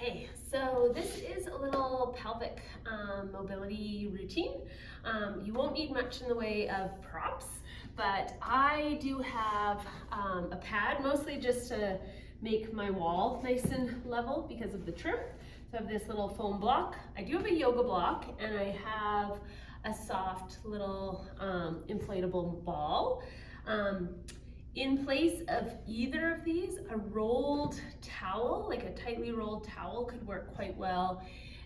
Okay, so this is a little pelvic mobility routine. You won't need much in the way of props, but I do have a pad, mostly just to make my wall nice and level because of the trim. So I have this little foam block. I do have a yoga block, and I have a soft little inflatable ball. In place of either of these, a rolled towel, like a tightly rolled towel, could work quite well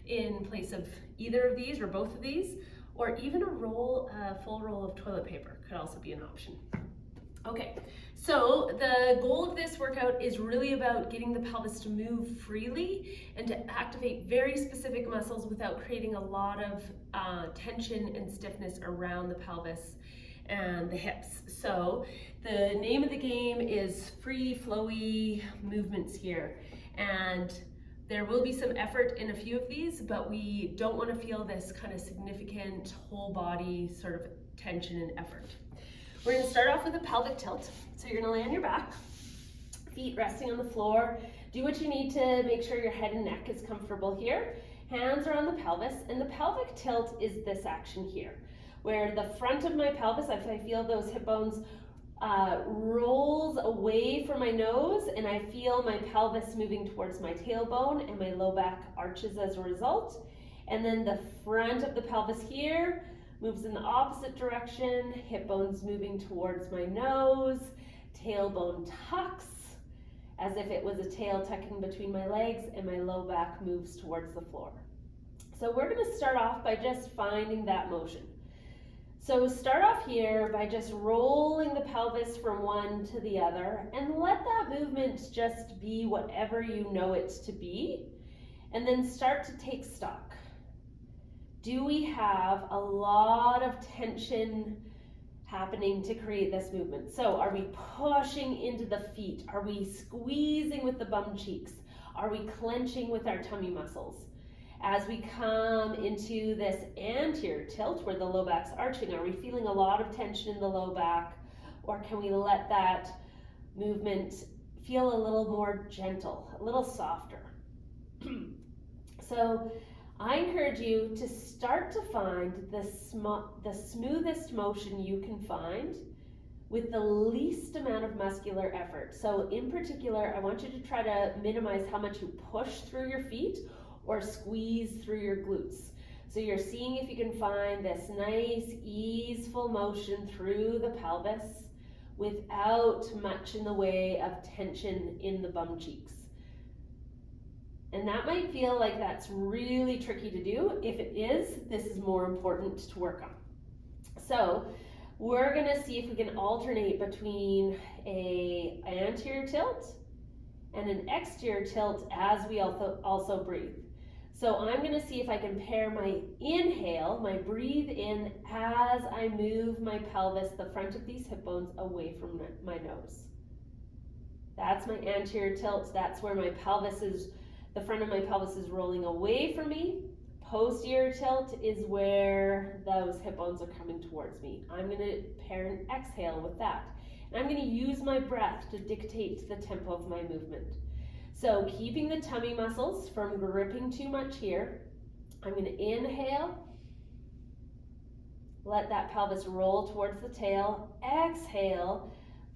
in place of either of these or both of these, or even a full roll of toilet paper could also be an option. Okay, so the goal of this workout is really about getting the pelvis to move freely and to activate very specific muscles without creating a lot of tension and stiffness around the pelvis and the hips. So the name of the game is free flowy movements here, and there will be some effort in a few of these, but we don't want to feel this kind of significant whole body sort of tension and effort. We're going to start off with a pelvic tilt. So you're going to lay on your back, feet resting on the floor. Do what you need to make sure your head and neck is comfortable here. Hands are on the pelvis, and the pelvic tilt is this action here, where the front of my pelvis, if I feel those hip bones, rolls away from my nose, and I feel my pelvis moving towards my tailbone, and my low back arches as a result. And then the front of the pelvis here moves in the opposite direction, hip bones moving towards my nose, tailbone tucks, as if it was a tail tucking between my legs, and my low back moves towards the floor. So we're going to start off by just finding that motion. So start off here by just rolling the pelvis from one to the other, and let that movement just be whatever you know it to be, and then start to take stock. Do we have a lot of tension happening to create this movement? So are we pushing into the feet? Are we squeezing with the bum cheeks? Are we clenching with our tummy muscles? As we come into this anterior tilt where the low back's arching, are we feeling a lot of tension in the low back? Or can we let that movement feel a little more gentle, a little softer? So I encourage you to start to find the smoothest motion you can find with the least amount of muscular effort. So in particular, I want you to try to minimize how much you push through your feet or squeeze through your glutes. So you're seeing if you can find this nice, easeful motion through the pelvis without much in the way of tension in the bum cheeks. And that might feel like that's really tricky to do. If it is, this is more important to work on. So we're gonna see if we can alternate between an anterior tilt and an exterior tilt as we also breathe. So I'm gonna see if I can pair my inhale, my breathe in, as I move my pelvis, the front of these hip bones, away from my nose. That's my anterior tilt. That's where my pelvis is, the front of my pelvis is rolling away from me. Posterior tilt is where those hip bones are coming towards me. I'm gonna pair an exhale with that. And I'm gonna use my breath to dictate the tempo of my movement. So keeping the tummy muscles from gripping too much here, I'm going to inhale, let that pelvis roll towards the tail. Exhale,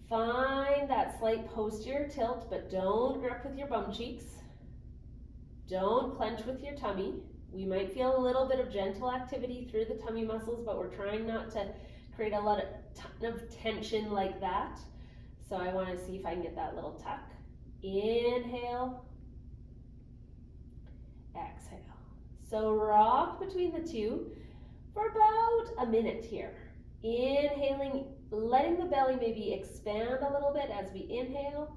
find that slight posterior tilt, but don't grip with your bum cheeks. Don't clench with your tummy. We might feel a little bit of gentle activity through the tummy muscles, but we're trying not to create a ton of tension like that. So I want to see if I can get that little tuck. Inhale, exhale. So rock between the two for about a minute here. Inhaling, letting the belly maybe expand a little bit as we inhale.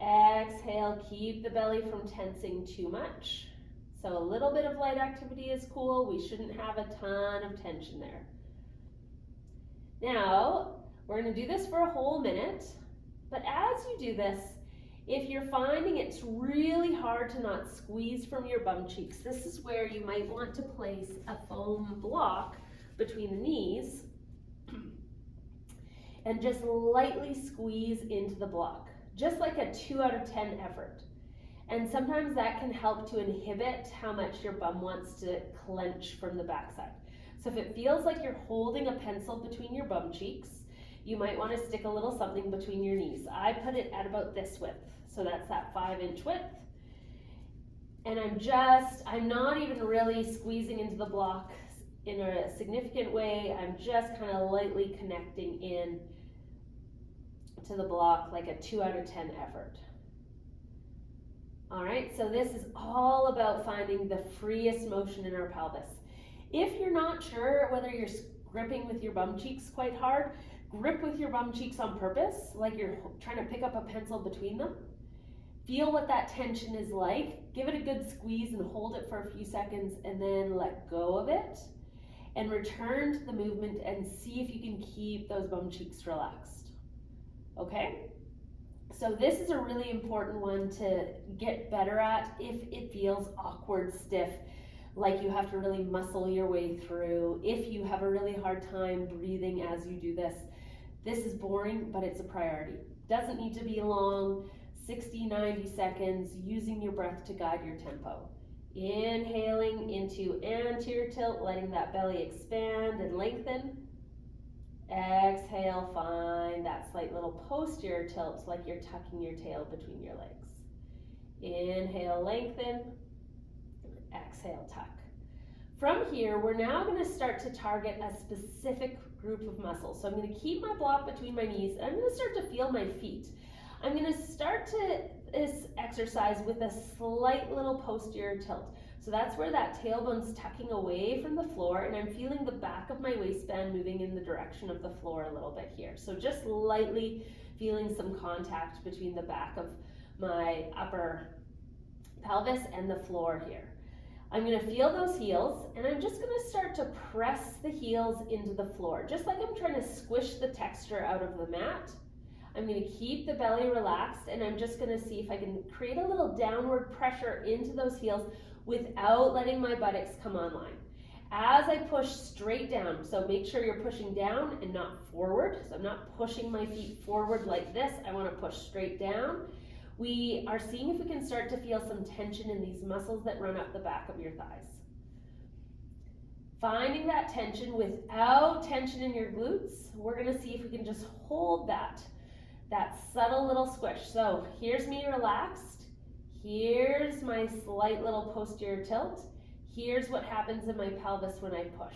Exhale, keep the belly from tensing too much. So a little bit of light activity is cool. We shouldn't have a ton of tension there. Now, we're going to do this for a whole minute, but as you do this, if you're finding it's really hard to not squeeze from your bum cheeks, this is where you might want to place a foam block between the knees and just lightly squeeze into the block, just like a 2 out of 10 effort. And sometimes that can help to inhibit how much your bum wants to clench from the backside. So if it feels like you're holding a pencil between your bum cheeks, you might want to stick a little something between your knees. I put it at about this width. So that's that 5-inch width. And I'm not even really squeezing into the block in a significant way. I'm just kind of lightly connecting in to the block like a 2 out of 10 effort. All right, so this is all about finding the freest motion in our pelvis. If you're not sure whether you're gripping with your bum cheeks quite hard, grip with your bum cheeks on purpose, like you're trying to pick up a pencil between them. Feel what that tension is like. Give it a good squeeze and hold it for a few seconds and then let go of it. And return to the movement and see if you can keep those bum cheeks relaxed. Okay? So this is a really important one to get better at if it feels awkward, stiff, like you have to really muscle your way through. If you have a really hard time breathing as you do this, this is boring, but it's a priority. Doesn't need to be long, 60, 90 seconds, using your breath to guide your tempo. Inhaling into anterior tilt, letting that belly expand and lengthen. Exhale, find that slight little posterior tilt, like you're tucking your tail between your legs. Inhale, lengthen. Exhale, tuck. From here, we're now going to start to target a specific group of muscles. So I'm going to keep my block between my knees, and I'm going to start to feel my feet. I'm going to start this exercise with a slight little posterior tilt. So that's where that tailbone's tucking away from the floor, and I'm feeling the back of my waistband moving in the direction of the floor a little bit here. So just lightly feeling some contact between the back of my upper pelvis and the floor here. I'm going to feel those heels, and I'm just going to start to press the heels into the floor, just like I'm trying to squish the texture out of the mat. I'm going to keep the belly relaxed, and I'm just going to see if I can create a little downward pressure into those heels without letting my buttocks come online. As I push straight down, so make sure you're pushing down and not forward. So I'm not pushing my feet forward like this. I want to push straight down. We are seeing if we can start to feel some tension in these muscles that run up the back of your thighs. Finding that tension without tension in your glutes, we're going to see if we can just hold that subtle little squish. So here's me relaxed. Here's my slight little posterior tilt. Here's what happens in my pelvis when I push.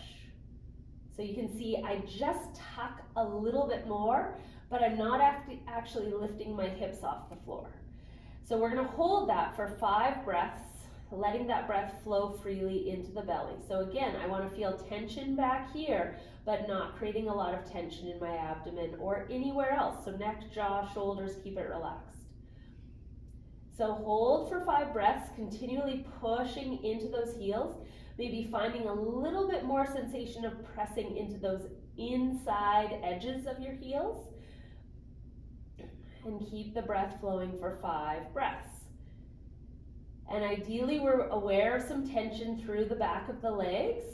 So you can see I just tuck a little bit more, but I'm not actually lifting my hips off the floor. So we're going to hold that for 5 breaths, letting that breath flow freely into the belly. So again, I want to feel tension back here, but not creating a lot of tension in my abdomen or anywhere else. So neck, jaw, shoulders, keep it relaxed. So hold for 5 breaths, continually pushing into those heels, maybe finding a little bit more sensation of pressing into those inside edges of your heels. And keep the breath flowing for 5 breaths. And ideally, we're aware of some tension through the back of the legs,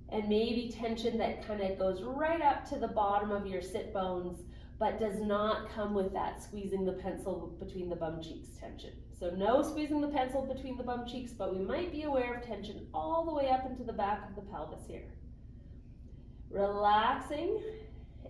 and maybe tension that kind of goes right up to the bottom of your sit bones, but does not come with that squeezing the pencil between the bum cheeks tension. So no squeezing the pencil between the bum cheeks, but we might be aware of tension all the way up into the back of the pelvis here. Relaxing,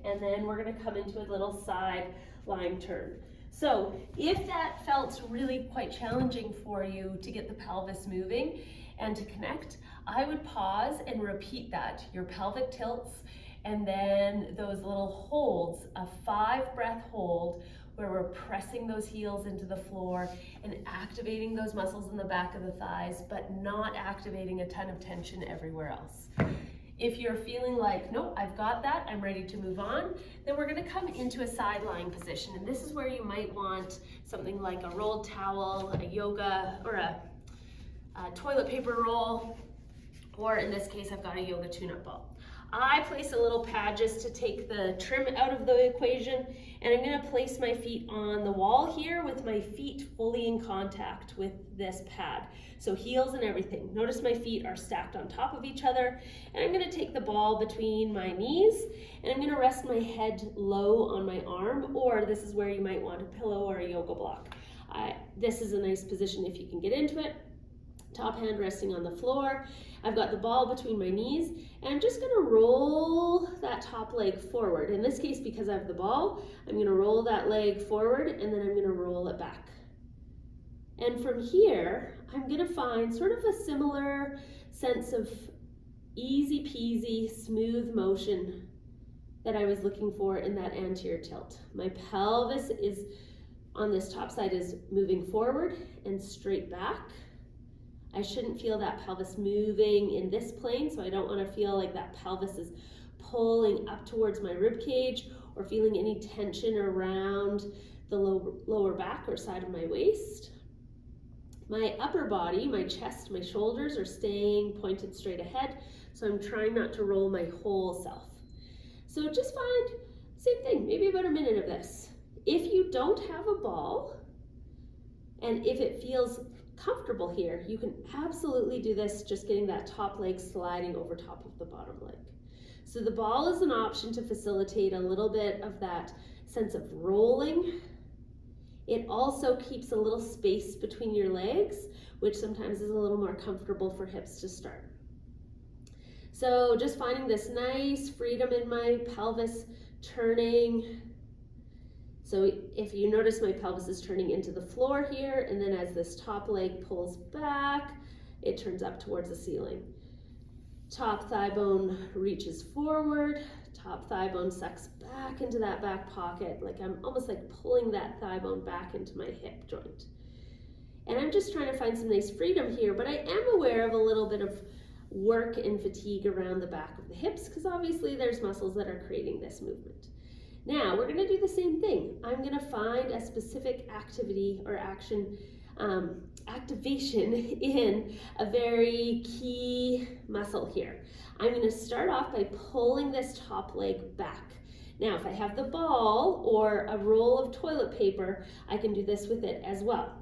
and then we're going to come into a little side lying turn. So if that felt really quite challenging for you to get the pelvis moving and to connect, I would pause and repeat that. Your pelvic tilts, and then those little holds, a 5-breath hold where we're pressing those heels into the floor and activating those muscles in the back of the thighs, but not activating a ton of tension everywhere else. If you're feeling like, nope, I've got that, I'm ready to move on, then we're going to come into a side lying position. And this is where you might want something like a rolled towel, a yoga, or a toilet paper roll, or in this case, I've got a yoga tune-up ball. I place a little pad just to take the trim out of the equation, and I'm going to place my feet on the wall here with my feet fully in contact with this pad. So heels and everything. Notice my feet are stacked on top of each other, and I'm going to take the ball between my knees, and I'm going to rest my head low on my arm, or this is where you might want a pillow or a yoga block. This is a nice position if you can get into it. Top hand resting on the floor. I've got the ball between my knees, and I'm just gonna roll that top leg forward. In this case, because I have the ball, I'm gonna roll that leg forward, and then I'm gonna roll it back. And from here, I'm gonna find sort of a similar sense of easy peasy, smooth motion that I was looking for in that anterior tilt. My pelvis is, on this top side, is moving forward and straight back. I shouldn't feel that pelvis moving in this plane, so I don't want to feel like that pelvis is pulling up towards my rib cage or feeling any tension around the lower back or side of my waist. My upper body, my chest, my shoulders are staying pointed straight ahead, so I'm trying not to roll my whole self. So just find, same thing, maybe about a minute of this. If you don't have a ball, and if it feels comfortable here, you can absolutely do this just getting that top leg sliding over top of the bottom leg. So the ball is an option to facilitate a little bit of that sense of rolling. It also keeps a little space between your legs, which sometimes is a little more comfortable for hips to start. So just finding this nice freedom in my pelvis turning. So if you notice, my pelvis is turning into the floor here, and then as this top leg pulls back, it turns up towards the ceiling. Top thigh bone reaches forward, top thigh bone sucks back into that back pocket, like I'm almost like pulling that thigh bone back into my hip joint. And I'm just trying to find some nice freedom here, but I am aware of a little bit of work and fatigue around the back of the hips, because obviously there's muscles that are creating this movement. Now we're going to do the same thing. I'm going to find a specific activity or action, activation in a very key muscle here. I'm going to start off by pulling this top leg back. Now, if I have the ball or a roll of toilet paper, I can do this with it as well.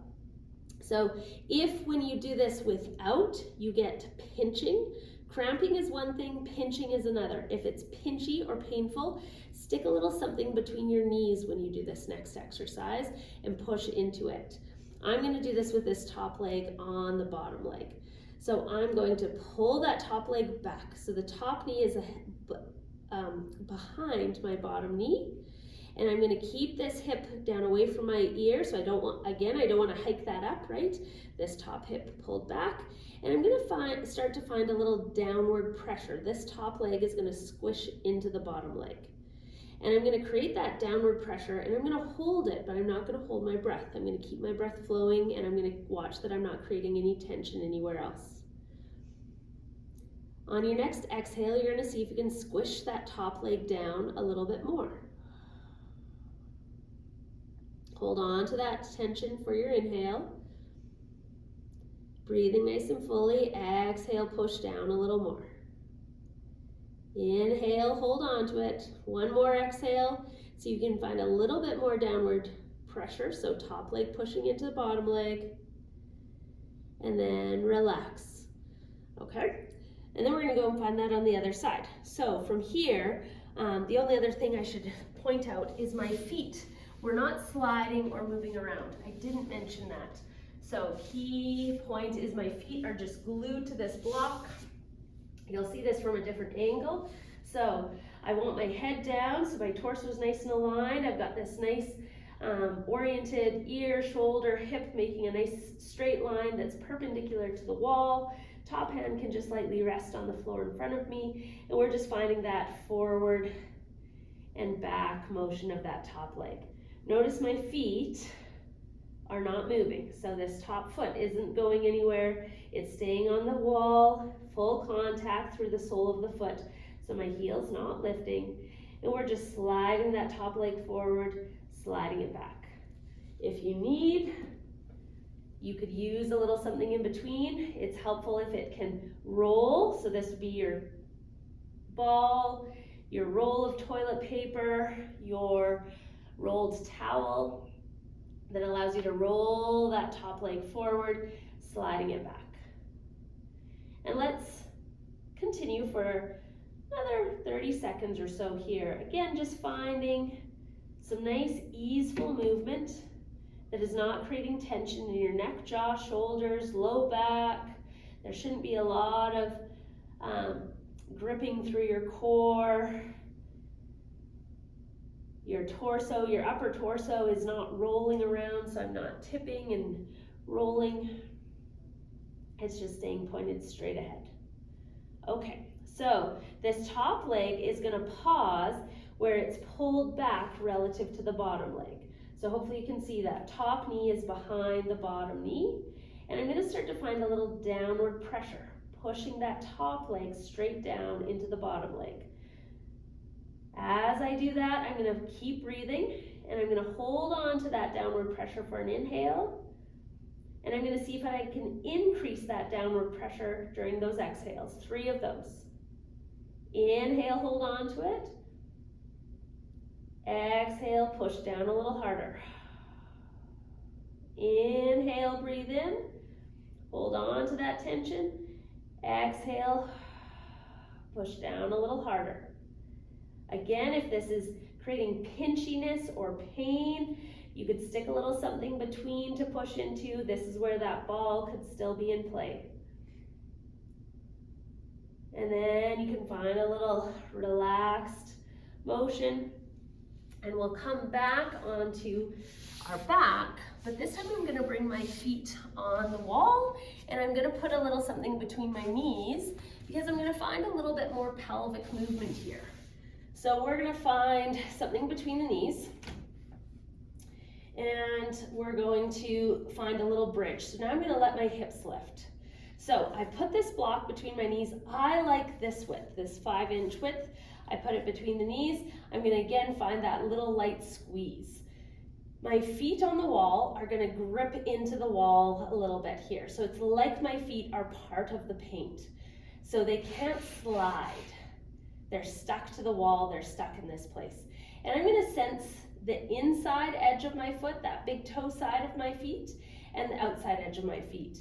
So if when you do this without, you get pinching, cramping is one thing, pinching is another. If it's pinchy or painful, stick a little something between your knees when you do this next exercise and push into it. I'm going to do this with this top leg on the bottom leg. So I'm going to pull that top leg back. So the top knee is behind my bottom knee. And I'm going to keep this hip down away from my ear, so I don't want to hike that up, right? This top hip pulled back. And I'm going to start to find a little downward pressure. This top leg is going to squish into the bottom leg. And I'm going to create that downward pressure, and I'm going to hold it, but I'm not going to hold my breath. I'm going to keep my breath flowing, and I'm going to watch that I'm not creating any tension anywhere else. On your next exhale, you're going to see if you can squish that top leg down a little bit more. Hold on to that tension for your inhale. Breathing nice and fully. Exhale, push down a little more. Inhale, hold on to it. One more exhale, so you can find a little bit more downward pressure. So top leg pushing into the bottom leg. And then relax. Okay? And then we're going to go and find that on the other side. So from here, the only other thing I should point out is my feet. We're not sliding or moving around. I didn't mention that. So key point is my feet are just glued to this block. You'll see this from a different angle. So I want my head down so my torso is nice and aligned. I've got this nice oriented ear, shoulder, hip, making a nice straight line that's perpendicular to the wall. Top hand can just lightly rest on the floor in front of me. And we're just finding that forward and back motion of that top leg. Notice my feet are not moving. So this top foot isn't going anywhere. It's staying on the wall, full contact through the sole of the foot. So my heel's not lifting. And we're just sliding that top leg forward, sliding it back. If you need, you could use a little something in between. It's helpful if it can roll. So this would be your ball, your roll of toilet paper, your rolled towel that allows you to roll that top leg forward, sliding it back. And let's continue for another 30 seconds or so here. Again, just finding some nice easeful movement that is not creating tension in your neck, jaw, shoulders, low back. There shouldn't be a lot of gripping through your core. Your torso, your upper torso is not rolling around, so I'm not tipping and rolling. It's just staying pointed straight ahead. Okay, so this top leg is going to pause where it's pulled back relative to the bottom leg. So hopefully you can see that top knee is behind the bottom knee. And I'm going to start to find a little downward pressure, pushing that top leg straight down into the bottom leg. As I do that, I'm going to keep breathing, and I'm going to hold on to that downward pressure for an inhale. And I'm going to see if I can increase that downward pressure during those exhales, 3 of those. Inhale, hold on to it. Exhale, push down a little harder. Inhale, breathe in. Hold on to that tension. Exhale, push down a little harder. Again, if this is creating pinchiness or pain, you could stick a little something between to push into. This is where that ball could still be in play. And then you can find a little relaxed motion. And we'll come back onto our back, but this time I'm going to bring my feet on the wall, and I'm going to put a little something between my knees because I'm going to find a little bit more pelvic movement here. So we're going to find something between the knees, and we're going to find a little bridge. So now I'm going to let my hips lift. So I put this block between my knees. I like this width, this 5-inch width. I put it between the knees. I'm going to again find that little light squeeze. My feet on the wall are going to grip into the wall a little bit here. So it's like my feet are part of the paint. So they can't slide. They're stuck to the wall, they're stuck in this place. And I'm going to sense the inside edge of my foot, that big toe side of my feet, and the outside edge of my feet.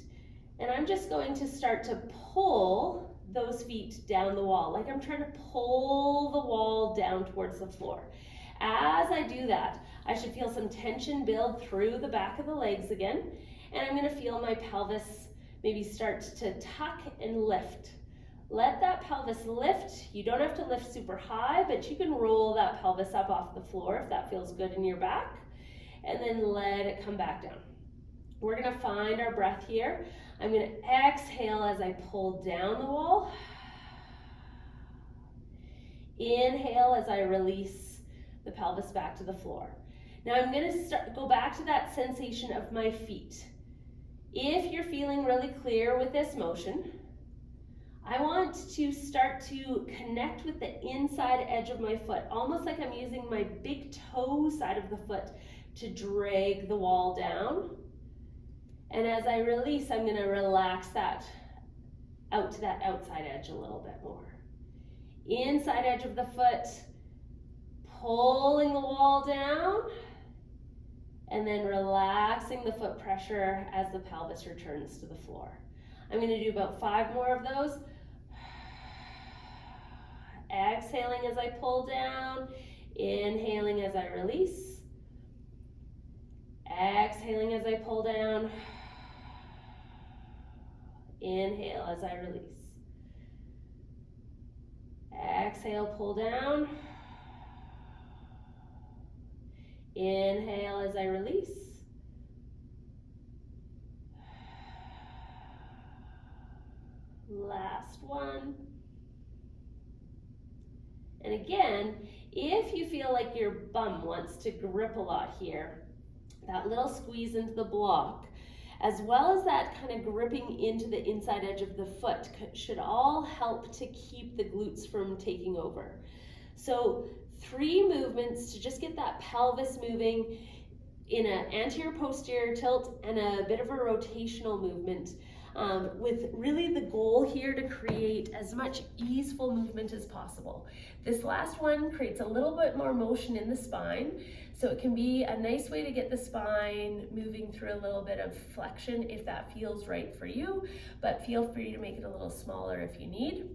And I'm just going to start to pull those feet down the wall, like I'm trying to pull the wall down towards the floor. As I do that, I should feel some tension build through the back of the legs again, and I'm going to feel my pelvis maybe start to tuck and lift. Let that pelvis lift. You don't have to lift super high, but you can roll that pelvis up off the floor if that feels good in your back, and then let it come back down. We're going to find our breath here. I'm going to exhale as I pull down the wall. Inhale as I release the pelvis back to the floor. Now I'm going to go back to that sensation of my feet. If you're feeling really clear with this motion, I want to start to connect with the inside edge of my foot, almost like I'm using my big toe side of the foot to drag the wall down. And as I release, I'm going to relax that out to that outside edge a little bit more. Inside edge of the foot, pulling the wall down, and then relaxing the foot pressure as the pelvis returns to the floor. I'm going to do about 5 more of those. Exhaling as I pull down, inhaling as I release. Exhaling as I pull down. Inhale as I release. Exhale, pull down. Inhale as I release. Last one. And again, if you feel like your bum wants to grip a lot here, that little squeeze into the block, as well as that kind of gripping into the inside edge of the foot, should all help to keep the glutes from taking over. So 3 movements to just get that pelvis moving in an anterior-posterior tilt and a bit of a rotational movement, with really the goal here to create as much easeful movement as possible. This last one creates a little bit more motion in the spine, so it can be a nice way to get the spine moving through a little bit of flexion if that feels right for you, but feel free to make it a little smaller if you need.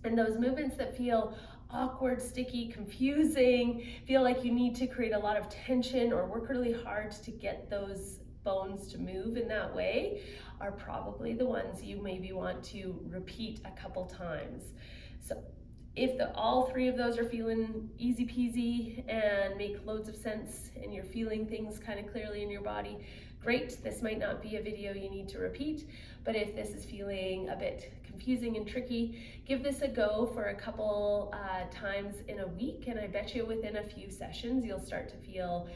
And those movements that feel awkward, sticky, confusing, feel like you need to create a lot of tension or work really hard to get those bones to move in that way, are probably the ones you maybe want to repeat a couple times. So if all three of those are feeling easy peasy and make loads of sense and you're feeling things kind of clearly in your body, great. This might not be a video you need to repeat, but if this is feeling a bit confusing and tricky, give this a go for a couple times in a week, and I bet you within a few sessions you'll start to feel